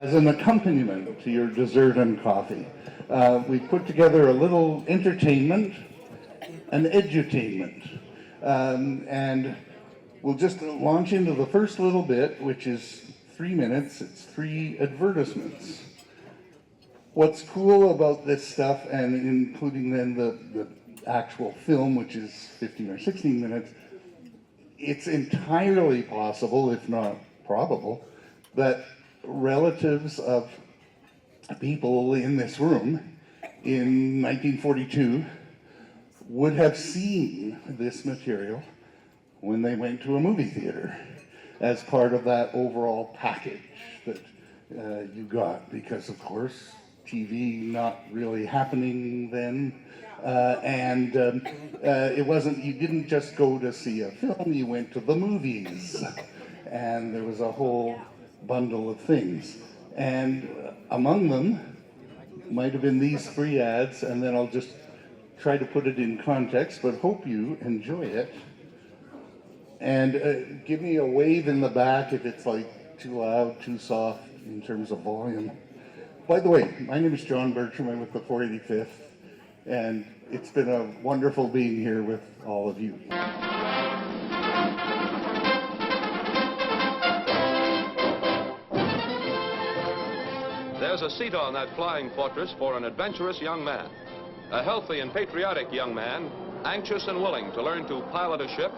As an accompaniment to your dessert and coffee, we put together a little entertainment, an edutainment, and we'll just launch into the first little bit, which is 3 minutes. It's 3 advertisements. What's cool about this stuff, and including then the actual film, which is 15 or 16 minutes, it's entirely possible, if not probable, that relatives of people in this room in 1942 would have seen this material when they went to a movie theater as part of that overall package that you got, because of course TV not really happening then, and it wasn't, you didn't just go to see a film, you went to the movies, and there was a whole bundle of things, and among them might have been these 3 ads, and then I'll just try to put it in context, but hope you enjoy it. And give me a wave in the back if it's like too loud, too soft in terms of volume. By the way, my name is John Bertram. I'm with the 485th, and it's been a wonderful being here with all of you. There's a seat on that flying fortress for an adventurous young man, a healthy and patriotic young man, anxious and willing to learn to pilot a ship,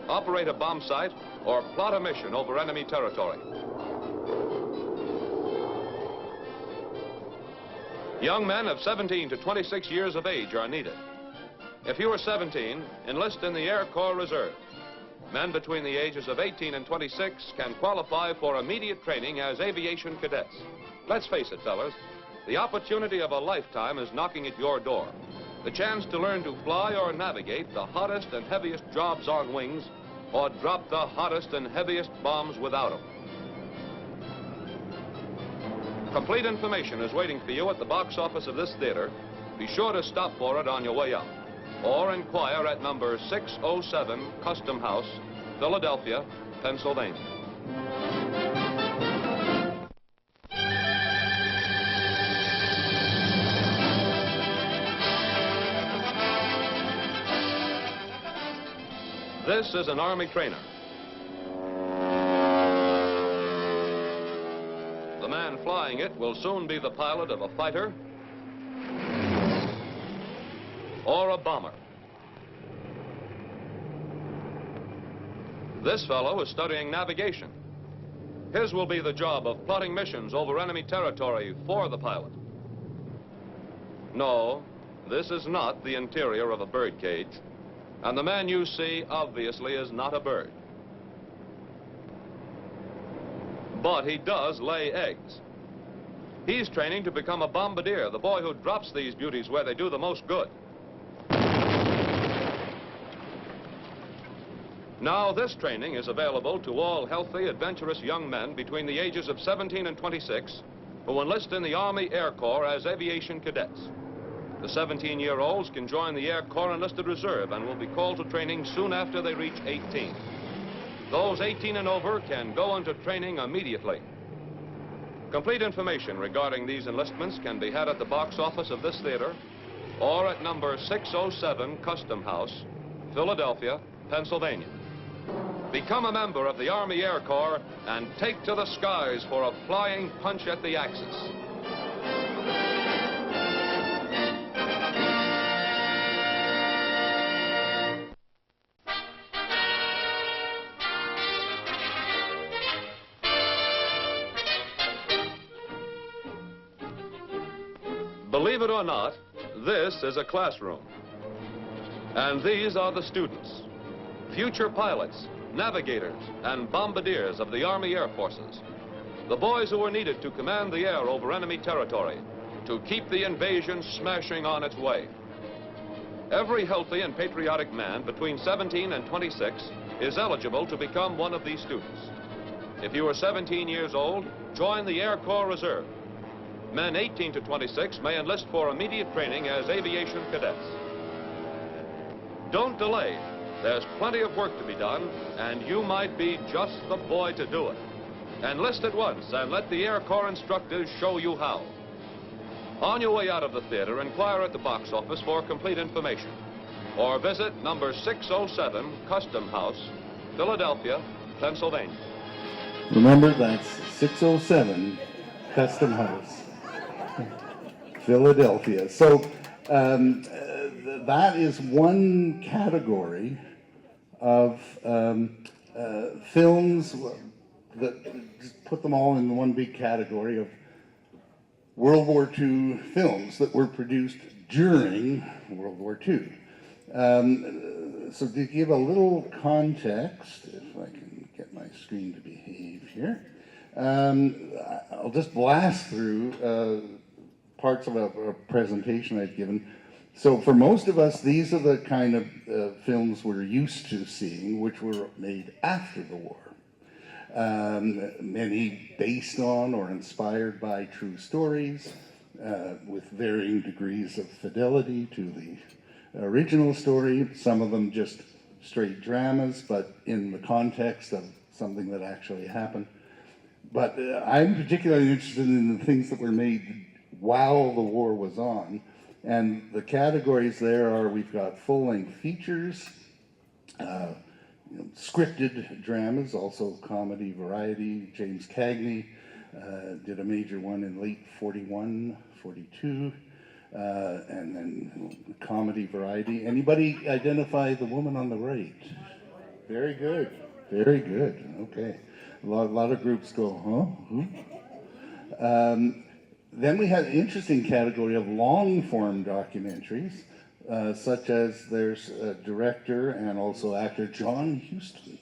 operate a bomb site, or plot a mission over enemy territory. Young men of 17 to 26 years of age are needed. If you are 17, enlist in the Air Corps Reserve. Men between the ages of 18 and 26 can qualify for immediate training as aviation cadets. Let's face it, fellas, the opportunity of a lifetime is knocking at your door. The chance to learn to fly or navigate the hottest and heaviest jobs on wings, or drop the hottest and heaviest bombs without them. Complete information is waiting for you at the box office of this theater. Be sure to stop for it on your way up, or inquire at number 607 Custom House, Philadelphia, Pennsylvania. This is an Army trainer. The man flying it will soon be the pilot of a fighter or a bomber. This fellow is studying navigation. His will be the job of plotting missions over enemy territory for the pilot. No, this is not the interior of a bird cage. And the man you see, obviously, is not a bird. But he does lay eggs. He's training to become a bombardier, the boy who drops these beauties where they do the most good. Now, this training is available to all healthy, adventurous young men between the ages of 17 and 26 who enlist in the Army Air Corps as aviation cadets. The 17-year-olds can join the Air Corps Enlisted Reserve and will be called to training soon after they reach 18. Those 18 and over can go into training immediately. Complete information regarding these enlistments can be had at the box office of this theater or at number 607 Custom House, Philadelphia, Pennsylvania. Become a member of the Army Air Corps and take to the skies for a flying punch at the Axis. Believe it or not, this is a classroom. And these are the students, future pilots, navigators, and bombardiers of the Army Air Forces. The boys who are needed to command the air over enemy territory, to keep the invasion smashing on its way. Every healthy and patriotic man between 17 and 26 is eligible to become one of these students. If you are 17 years old, join the Air Corps Reserve. Men 18 to 26 may enlist for immediate training as aviation cadets. Don't delay. There's plenty of work to be done, and you might be just the boy to do it. Enlist at once and let the Air Corps instructors show you how. On your way out of the theater, inquire at the box office for complete information. Or visit number 607 Custom House, Philadelphia, Pennsylvania. Remember, that's 607 Custom House, Philadelphia. So that is one category of films that just put them all in one big category of World War II films that were produced during World War II. So to give a little context, if I can get my screen to behave here, I'll just blast through parts of a presentation I've given. So for most of us, these are the kind of films we're used to seeing, which were made after the war. Many based on or inspired by true stories, with varying degrees of fidelity to the original story. Some of them just straight dramas, but in the context of something that actually happened. But I'm particularly interested in the things that were made while the war was on. And the categories there are, we've got full-length features, scripted dramas, also comedy, variety. James Cagney did a major one in late 41, 42, and then comedy, variety. Anybody identify the woman on the right? Very good, very good, okay. A lot of groups go, huh? Who? Then we had an interesting category of long-form documentaries, such as there's director and also actor John Huston.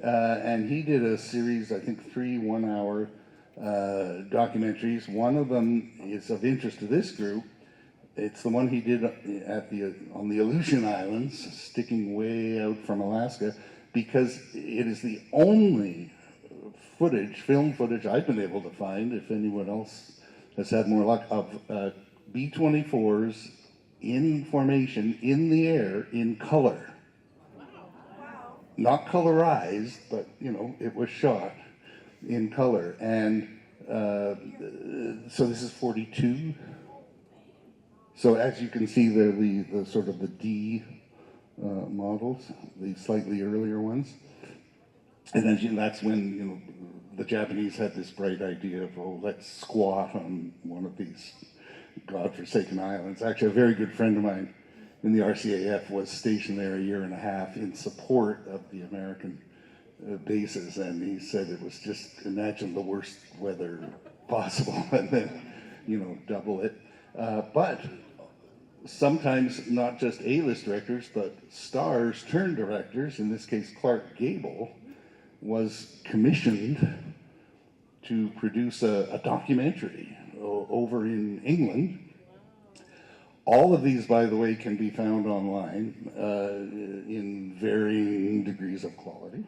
And he did a series, I think 3 one-hour documentaries. One of them is of interest to this group. It's the one he did on the Aleutian Islands, sticking way out from Alaska, because it is the only film footage I've been able to find, if anyone else has had more luck, of B-24s in formation, in the air, in color. Wow. Not colorized, but, it was shot in color. And so this is 42. So as you can see, they're the sort of the D models, the slightly earlier ones. And then that's when, the Japanese had this bright idea of, let's squat on one of these godforsaken islands. Actually, a very good friend of mine in the RCAF was stationed there a year and a half in support of the American bases, and he said it was just, imagine the worst weather possible, and then, double it. But sometimes not just A-list directors, but stars turned directors, in this case Clark Gable, was commissioned to produce a documentary over in England. All of these, by the way, can be found online in varying degrees of quality.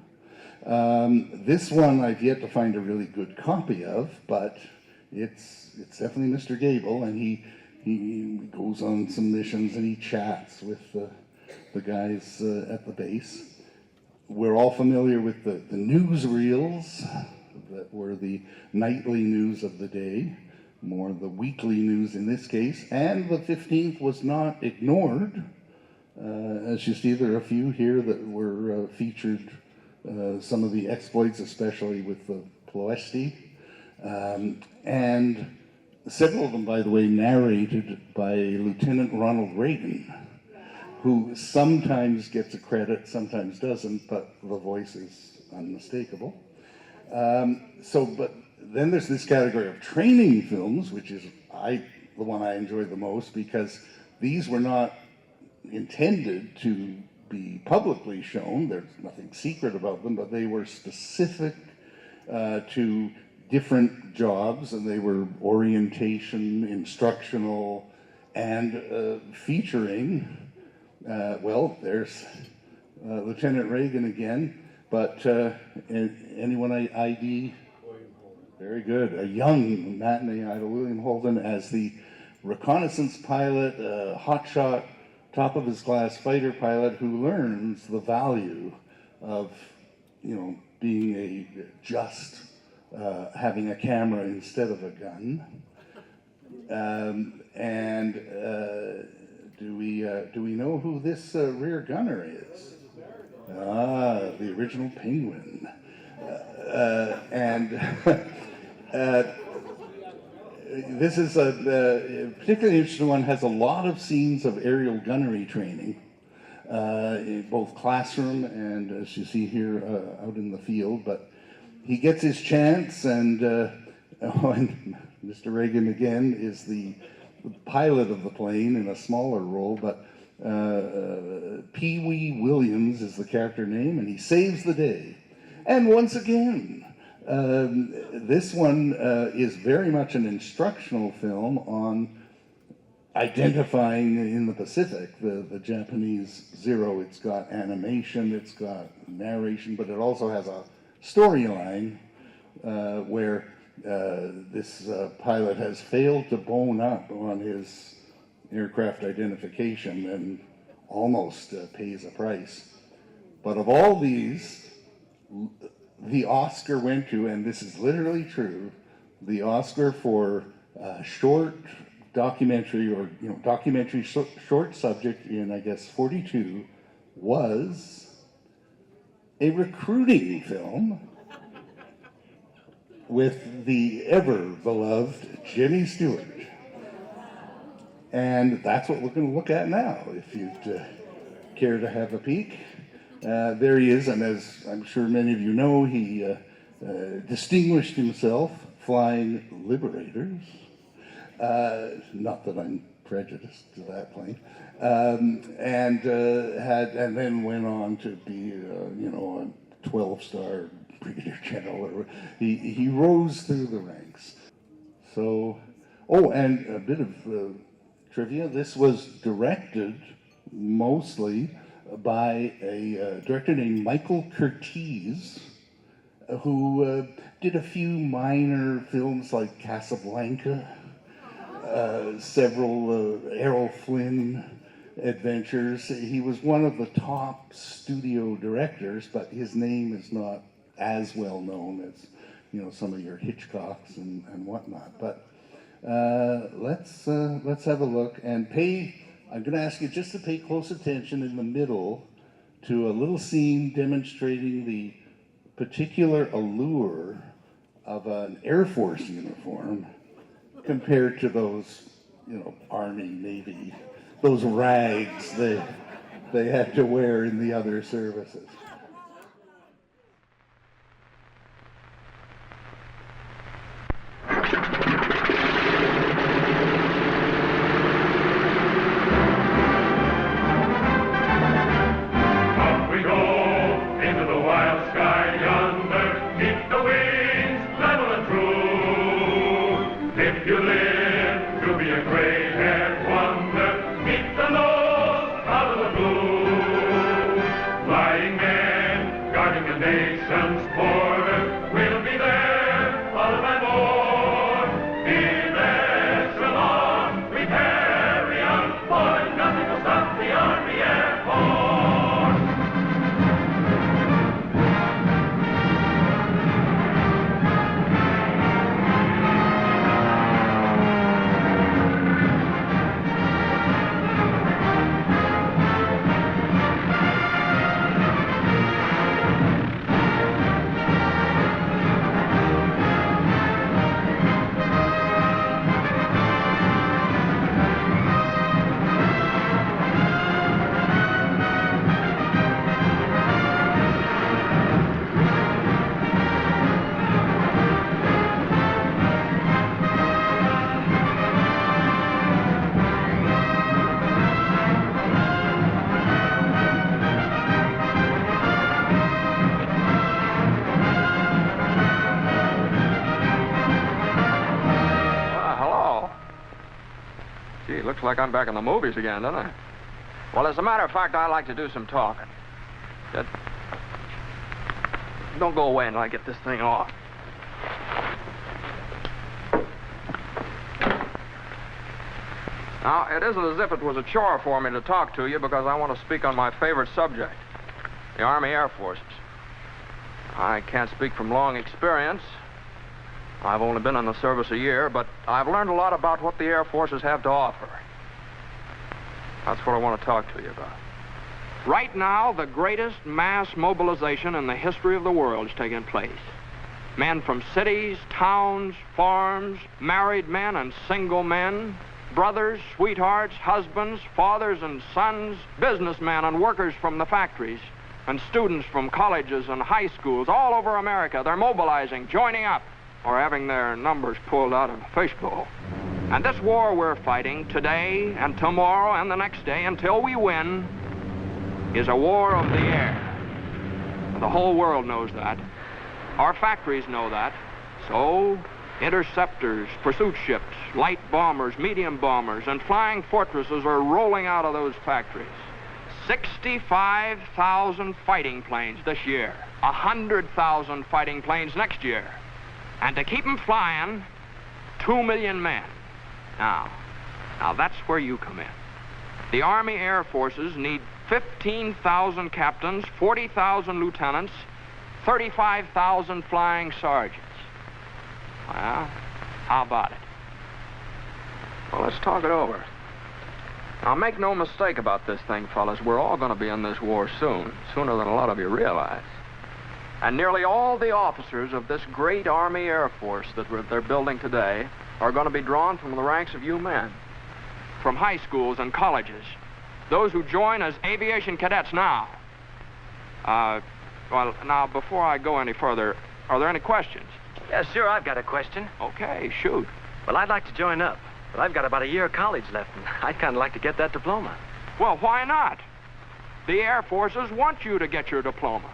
This one I've yet to find a really good copy of, but it's definitely Mr. Gable, and he goes on some missions and he chats with the guys at the base. We're all familiar with the newsreels that were the nightly news of the day, more the weekly news in this case, and the 15th was not ignored. As you see, there are a few here that were featured, some of the exploits, especially with the Ploesti, and several of them, by the way, narrated by Lieutenant Ronald Reagan, who sometimes gets a credit, sometimes doesn't, but the voice is unmistakable. But then there's this category of training films, which is the one I enjoy the most, because these were not intended to be publicly shown. There's nothing secret about them, but they were specific to different jobs, and they were orientation, instructional, and featuring. There's Lieutenant Reagan again, but anyone ID? Very good. A young matinee idol, William Holden, as the reconnaissance pilot, hotshot, top-of-his-class fighter pilot who learns the value of, being a just having a camera instead of a gun. Do we know who this rear gunner is? The original Penguin. This is a particularly interesting one, has a lot of scenes of aerial gunnery training, in both classroom and, as you see here, out in the field. But he gets his chance, and Mr. Reagan, again, is the pilot of the plane in a smaller role, but Pee Wee Williams is the character name, and he saves the day. And once again, this one is very much an instructional film on identifying in the Pacific the Japanese Zero. It's got animation, it's got narration, but it also has a storyline where this pilot has failed to bone up on his aircraft identification and almost pays a price. But of all these, the Oscar went to, and this is literally true, the Oscar for short documentary, or documentary short subject in, I guess, 42, was a recruiting film with the ever-beloved Jimmy Stewart. And that's what we're going to look at now, if you'd care to have a peek. There he is, and as I'm sure many of you know, he distinguished himself flying Liberators. Not that I'm prejudiced to that plane. And then went on to be, a 12-star brigadier general. He rose through the ranks. So, and a bit of trivia. This was directed mostly by a director named Michael Curtiz, who did a few minor films like Casablanca, several Errol Flynn adventures. He was one of the top studio directors, but his name is not as well known as some of your Hitchcocks and whatnot. But let's have a look and pay. I'm going to ask you just to pay close attention in the middle to a little scene demonstrating the particular allure of an Air Force uniform compared to those, Army, Navy, those rags they had to wear in the other services. Looks like I'm back in the movies again, doesn't I? Well, as a matter of fact, I like to do some talking. Don't go away until I get this thing off. Now, it isn't as if it was a chore for me to talk to you because I want to speak on my favorite subject, the Army Air Forces. I can't speak from long experience, I've only been in the service a year, but I've learned a lot about what the Air Forces have to offer. That's what I want to talk to you about. Right now, the greatest mass mobilization in the history of the world is taking place. Men from cities, towns, farms, married men and single men, brothers, sweethearts, husbands, fathers and sons, businessmen and workers from the factories, and students from colleges and high schools all over America. They're mobilizing, joining up, or having their numbers pulled out of a fishbowl. And this war we're fighting today and tomorrow and the next day until we win is a war of the air. The whole world knows that. Our factories know that. So, interceptors, pursuit ships, light bombers, medium bombers, and flying fortresses are rolling out of those factories. 65,000 fighting planes this year, 100,000 fighting planes next year. And to keep them flying, 2 million men. Now that's where you come in. The Army Air Forces need 15,000 captains, 40,000 lieutenants, 35,000 flying sergeants. Well, how about it? Well, let's talk it over. Now, make no mistake about this thing, fellas. We're all going to be in this war soon, sooner than a lot of you realize. And nearly all the officers of this great Army Air Force that they're building today are going to be drawn from the ranks of you men, from high schools and colleges, those who join as aviation cadets now. Well, now, before I go any further, are there any questions? Yeah, sure, I've got a question. Okay, shoot. Well, I'd like to join up, but I've got about a year of college left, and I'd kind of like to get that diploma. Well, why not? The Air Forces want you to get your diploma.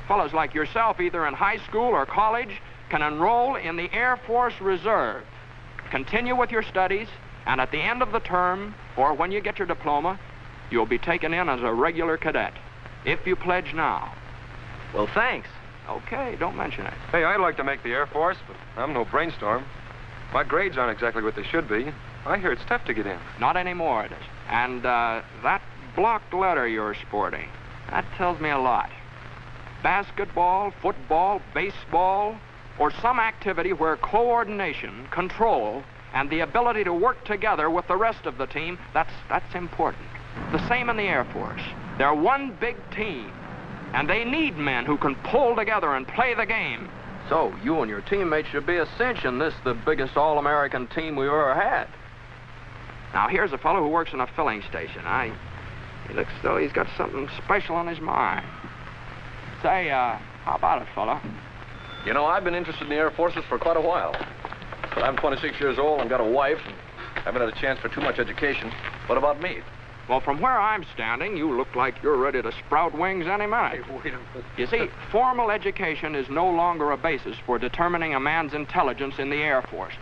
Fellows like yourself, either in high school or college, can enroll in the Air Force Reserve, continue with your studies, and at the end of the term, or when you get your diploma, you'll be taken in as a regular cadet, if you pledge now. Well, thanks. Okay, don't mention it. Hey, I'd like to make the Air Force, but I'm no brainstorm. My grades aren't exactly what they should be. I hear it's tough to get in. Not anymore, it is. And that blocked letter you're sporting, that tells me a lot. Basketball, football, baseball, or some activity where coordination, control, and the ability to work together with the rest of the team, that's important. The same in the Air Force. They're one big team, and they need men who can pull together and play the game. So, you and your teammates should be a cinch in this, the biggest all-American team we've ever had. Now, here's a fellow who works in a filling station. He looks as though he's got something special on his mind. Say, how about it, fella? You know, I've been interested in the Air Forces for quite a while. But I'm 26 years old and got a wife, and haven't had a chance for too much education. What about me? Well, from where I'm standing, you look like you're ready to sprout wings any minute. Hey, wait a minute. You see, formal education is no longer a basis for determining a man's intelligence in the Air Forces.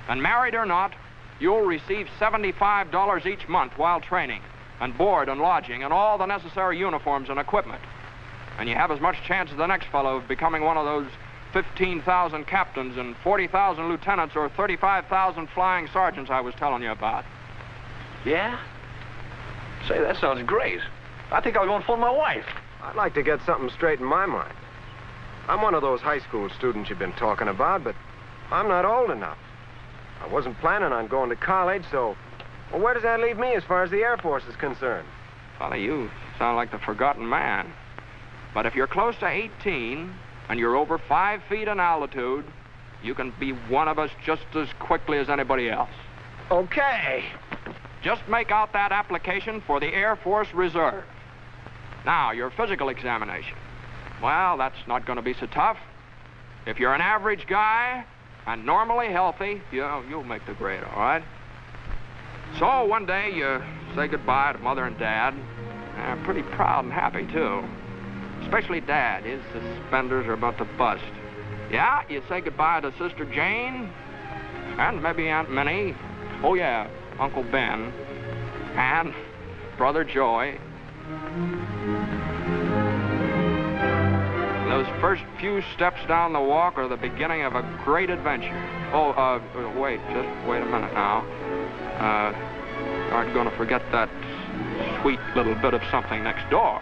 And married or not, you'll receive $75 each month while training, and board and lodging, and all the necessary uniforms and equipment. And you have as much chance as the next fellow of becoming one of those 15,000 captains and 40,000 lieutenants or 35,000 flying sergeants I was telling you about. Yeah? Say, that sounds great. I think I'll go and phone my wife. I'd like to get something straight in my mind. I'm one of those high school students you've been talking about, but I'm not old enough. I wasn't planning on going to college, so... Well, where does that leave me as far as the Air Force is concerned? Fella, you sound like the forgotten man. But if you're close to 18 and you're over 5 feet in altitude, you can be one of us just as quickly as anybody else. Okay. Just make out that application for the Air Force Reserve. Now, your physical examination. Well, that's not going to be so tough. If you're an average guy and normally healthy, you'll make the grade, all right? So one day you say goodbye to Mother and Dad. They're pretty proud and happy, too. Especially Dad. His suspenders are about to bust. Yeah, you say goodbye to Sister Jane, and maybe Aunt Minnie. Oh, yeah, Uncle Ben, and Brother Joy. Those first few steps down the walk are the beginning of a great adventure. Oh, wait, just wait a minute now. Aren't going to forget that sweet little bit of something next door.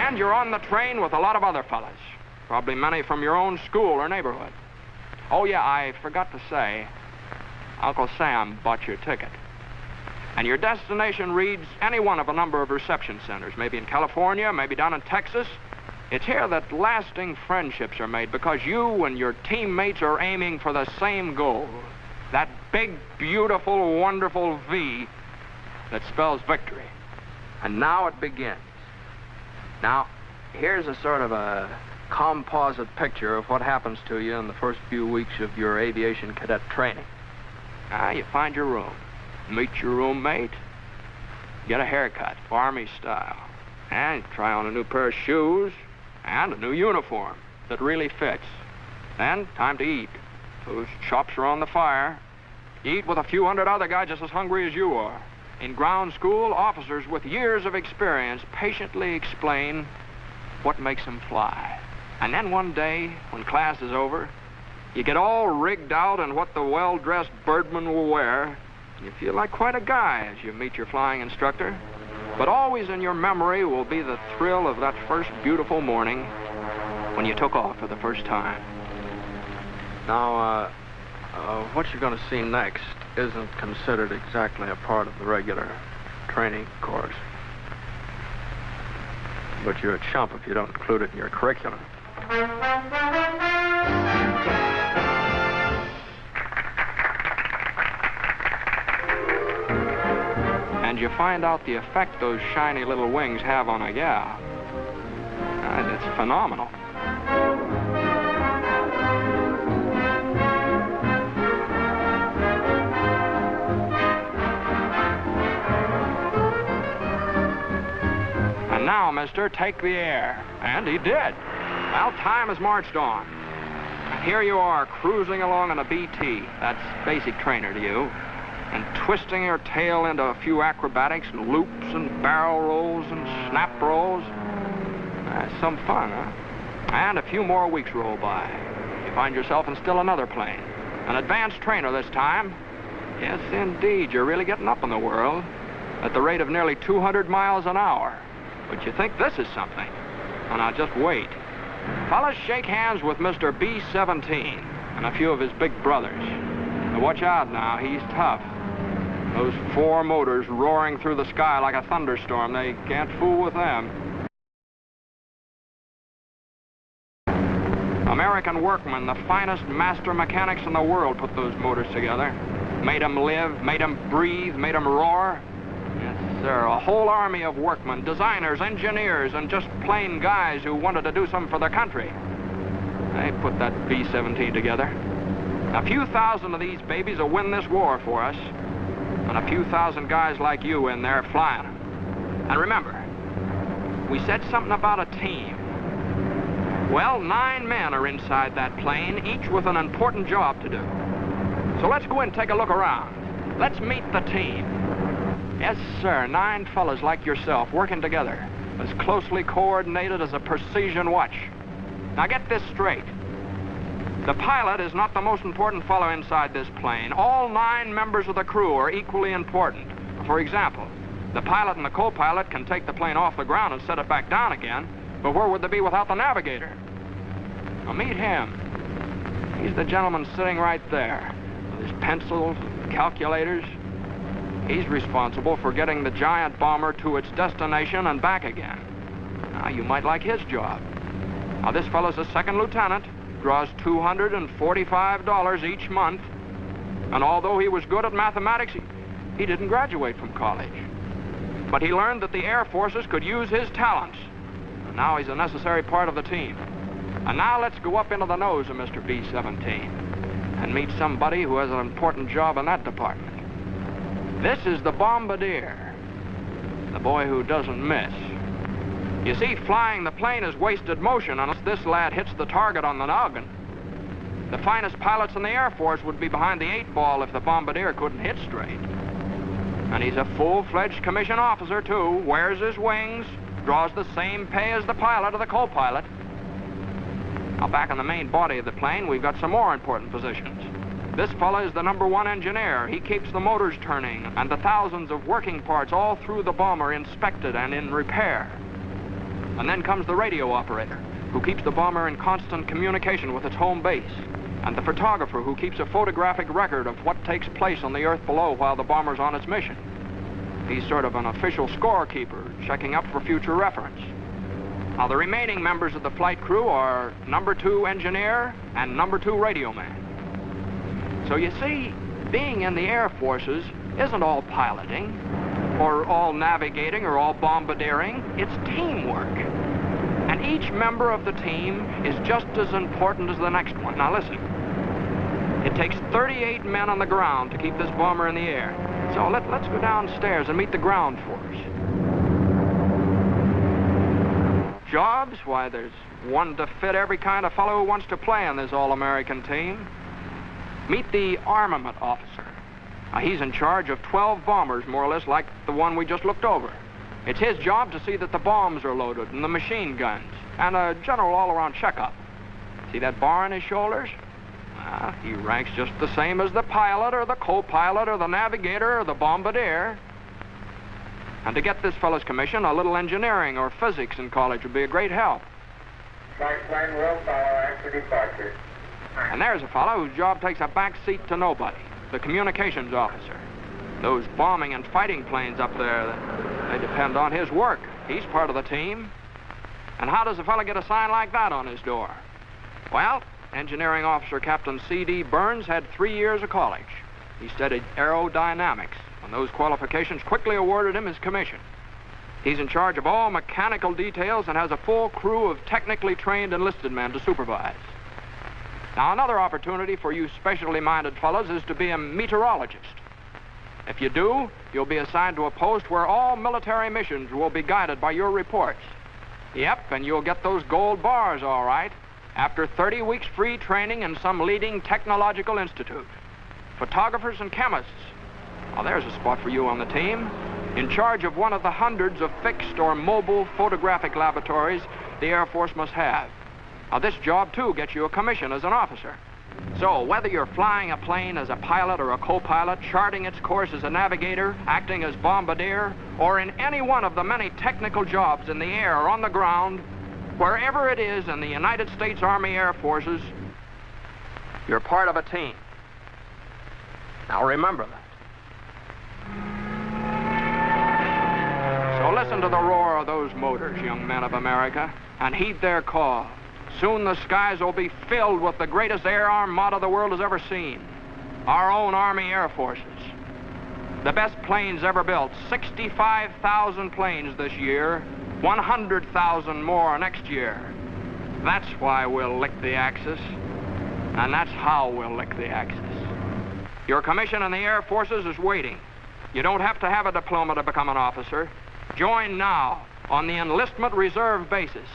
And you're on the train with a lot of other fellas. Probably many from your own school or neighborhood. Oh, yeah, I forgot to say, Uncle Sam bought your ticket. And your destination reads any one of a number of reception centers, maybe in California, maybe down in Texas. It's here that lasting friendships are made because you and your teammates are aiming for the same goal. That big, beautiful, wonderful V that spells victory. And now it begins. Now, here's a sort of a composite picture of what happens to you in the first few weeks of your aviation cadet training. You find your room, meet your roommate, get a haircut, Army style, and try on a new pair of shoes and a new uniform that really fits. Then, time to eat. Those chops are on the fire. You eat with a few hundred other guys just as hungry as you are. In ground school, officers with years of experience patiently explain what makes them fly. And then one day, when class is over, you get all rigged out in what the well-dressed birdman will wear. You feel like quite a guy as you meet your flying instructor. But always in your memory will be the thrill of that first beautiful morning when you took off for the first time. Now, what you're going to see next isn't considered exactly a part of the regular training course. But you're a chump if you don't include it in your curriculum. And you find out the effect those shiny little wings have on a gal. It's phenomenal. And now, mister, take the air. And he did. Well, time has marched on. And here you are, cruising along in a BT. That's basic trainer to you. And twisting your tail into a few acrobatics and loops and barrel rolls and snap rolls. Some fun, huh? And a few more weeks roll by. You find yourself in still another plane. An advanced trainer this time. Yes, indeed, you're really getting up in the world at the rate of nearly 200 miles an hour. But you think this is something. Well, now, just wait. Fellas, shake hands with Mr. B-17 and a few of his big brothers. Now, watch out now, he's tough. Those four motors roaring through the sky like a thunderstorm, they can't fool with them. American workmen, the finest master mechanics in the world, put those motors together. Made them live, made them breathe, made them roar. Yes, sir, a whole army of workmen, designers, engineers, and just plain guys who wanted to do something for their country. They put that B-17 together. A few thousand of these babies will win this war for us, and a few thousand guys like you in there flying them. And remember, we said something about a team. Well, 9 men are inside that plane, each with an important job to do. So let's go in and take a look around. Let's meet the team. Yes, sir, 9 fellas like yourself working together, as closely coordinated as a precision watch. Now get this straight. The pilot is not the most important fellow inside this plane. All 9 members of the crew are equally important. For example, the pilot and the co-pilot can take the plane off the ground and set it back down again, but where would they be without the navigator? Now meet him. He's the gentleman sitting right there with his pencils and calculators. He's responsible for getting the giant bomber to its destination and back again. Now, you might like his job. Now, this fellow's a second lieutenant, draws $245 each month, and although he was good at mathematics, he didn't graduate from college. But he learned that the Air Forces could use his talents. And now he's a necessary part of the team. And now let's go up into the nose of Mr. B-17 and meet somebody who has an important job in that department. This is the bombardier, the boy who doesn't miss. You see, flying the plane is wasted motion unless this lad hits the target on the noggin. The finest pilots in the Air Force would be behind the 8 ball if the bombardier couldn't hit straight. And he's a full-fledged commissioned officer, too, wears his wings, draws the same pay as the pilot or the co-pilot. Now, back in the main body of the plane, we've got some more important positions. This fella is the #1 engineer. He keeps the motors turning and the thousands of working parts all through the bomber inspected and in repair. And then comes the radio operator, who keeps the bomber in constant communication with its home base, and the photographer who keeps a photographic record of what takes place on the earth below while the bomber's on its mission. He's sort of an official scorekeeper, checking up for future reference. Now, the remaining members of the flight crew are number 2 engineer and number 2 radio man. So you see, being in the Air Forces isn't all piloting, or all navigating, or all bombardiering. It's teamwork. And each member of the team is just as important as the next one. Now listen, it takes 38 men on the ground to keep this bomber in the air. So let's go downstairs and meet the ground force. Jobs? Why, there's one to fit every kind of fellow who wants to play on this all-American team. Meet the armament officer. Now, he's in charge of 12 bombers, more or less like the one we just looked over. It's his job to see that the bombs are loaded and the machine guns, and a general all-around checkup. See that bar on his shoulders? He ranks just the same as the pilot or the co-pilot or the navigator or the bombardier. And to get this fellow's commission, a little engineering or physics in college would be a great help. Flight plane will follow after departure. And there's a fellow whose job takes a back seat to nobody, the communications officer. Those bombing and fighting planes up there, they depend on his work. He's part of the team. And how does a fellow get a sign like that on his door? Well, Engineering Officer Captain C.D. Burns had 3 years of college. He studied aerodynamics, and those qualifications quickly awarded him his commission. He's in charge of all mechanical details and has a full crew of technically trained enlisted men to supervise. Now, another opportunity for you specially minded fellows is to be a meteorologist. If you do, you'll be assigned to a post where all military missions will be guided by your reports. Yep, and you'll get those gold bars, all right, after 30 weeks free training in some leading technological institute. Photographers and chemists. Well, there's a spot for you on the team. In charge of one of the hundreds of fixed or mobile photographic laboratories the Air Force must have. Now, this job, too, gets you a commission as an officer. So, whether you're flying a plane as a pilot or a co-pilot, charting its course as a navigator, acting as bombardier, or in any one of the many technical jobs in the air or on the ground, wherever it is in the United States Army Air Forces, you're part of a team. Now, remember that. So listen to the roar of those motors, young men of America, and heed their call. Soon the skies will be filled with the greatest air armada the world has ever seen. Our own Army Air Forces. The best planes ever built. 65,000 planes this year. 100,000 more next year. That's why we'll lick the Axis. And that's how we'll lick the Axis. Your commission in the Air Forces is waiting. You don't have to have a diploma to become an officer. Join now on the enlistment reserve basis,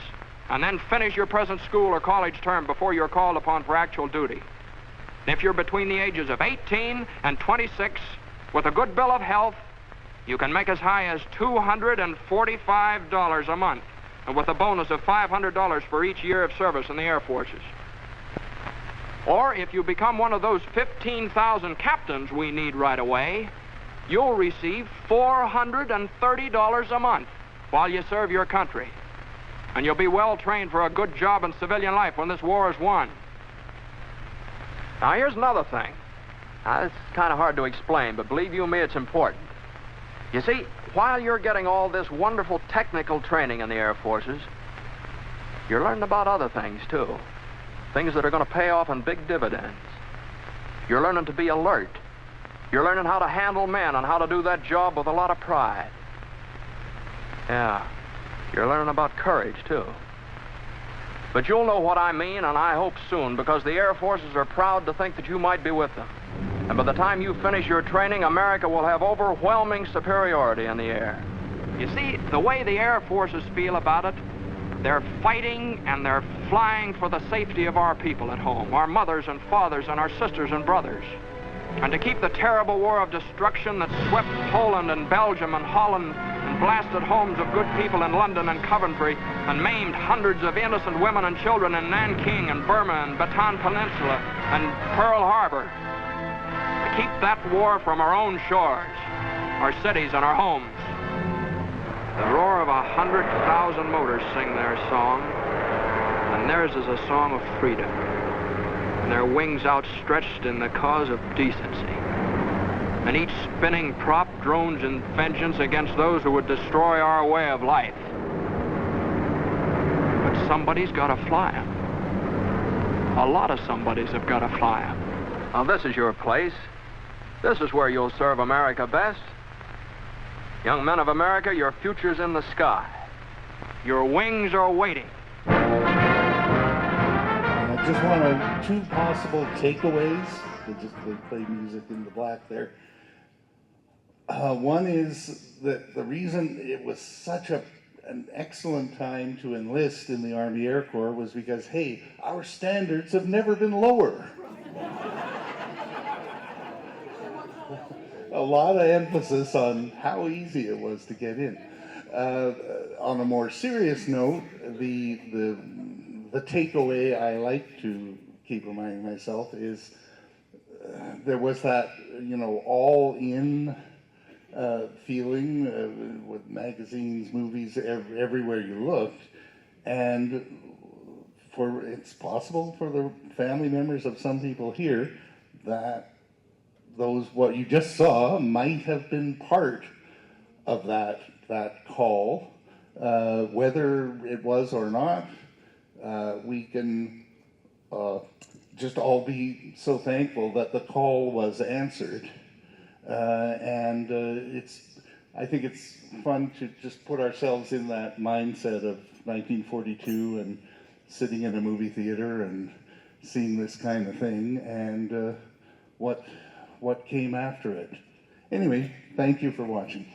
and then finish your present school or college term before you're called upon for actual duty. If you're between the ages of 18 and 26, with a good bill of health, you can make as high as $245 a month, and with a bonus of $500 for each year of service in the Air Forces. Or if you become one of those 15,000 captains we need right away, you'll receive $430 a month while you serve your country. And you'll be well trained for a good job in civilian life when this war is won. Now, here's another thing. Now, it's kind of hard to explain, but believe you me, it's important. You see, while you're getting all this wonderful technical training in the Air Forces, you're learning about other things, too. Things that are going to pay off in big dividends. You're learning to be alert. You're learning how to handle men and how to do that job with a lot of pride. Yeah. You're learning about courage, too. But you'll know what I mean, and I hope soon, because the Air Forces are proud to think that you might be with them. And by the time you finish your training, America will have overwhelming superiority in the air. You see, the way the Air Forces feel about it, they're fighting and they're flying for the safety of our people at home, our mothers and fathers and our sisters and brothers. And to keep the terrible war of destruction that swept Poland and Belgium and Holland and blasted homes of good people in London and Coventry and maimed hundreds of innocent women and children in Nanking and Burma and Bataan Peninsula and Pearl Harbor. To keep that war from our own shores, our cities and our homes. The roar of 100,000 motors sing their song, and theirs is a song of freedom, and their wings outstretched in the cause of decency. And each spinning prop drones in vengeance against those who would destroy our way of life. But somebody's got to fly 'em. A lot of somebodies have got to fly 'em. Now, this is your place. This is where you'll serve America best. Young men of America, your future's in the sky. Your wings are waiting. I just want two possible takeaways. They play music in the black there. One is that the reason it was such an excellent time to enlist in the Army Air Corps was because, hey, our standards have never been lower. A lot of emphasis on how easy it was to get in. On a more serious note, the takeaway I like to keep reminding myself is there was that, all-in feeling with magazines, movies, everywhere you looked, and it's possible for the family members of some people here that what you just saw might have been part of that call, whether it was or not. We can just all be so thankful that the call was answered. I think it's fun to just put ourselves in that mindset of 1942 and sitting in a movie theater and seeing this kind of thing and what came after it. Anyway, thank you for watching.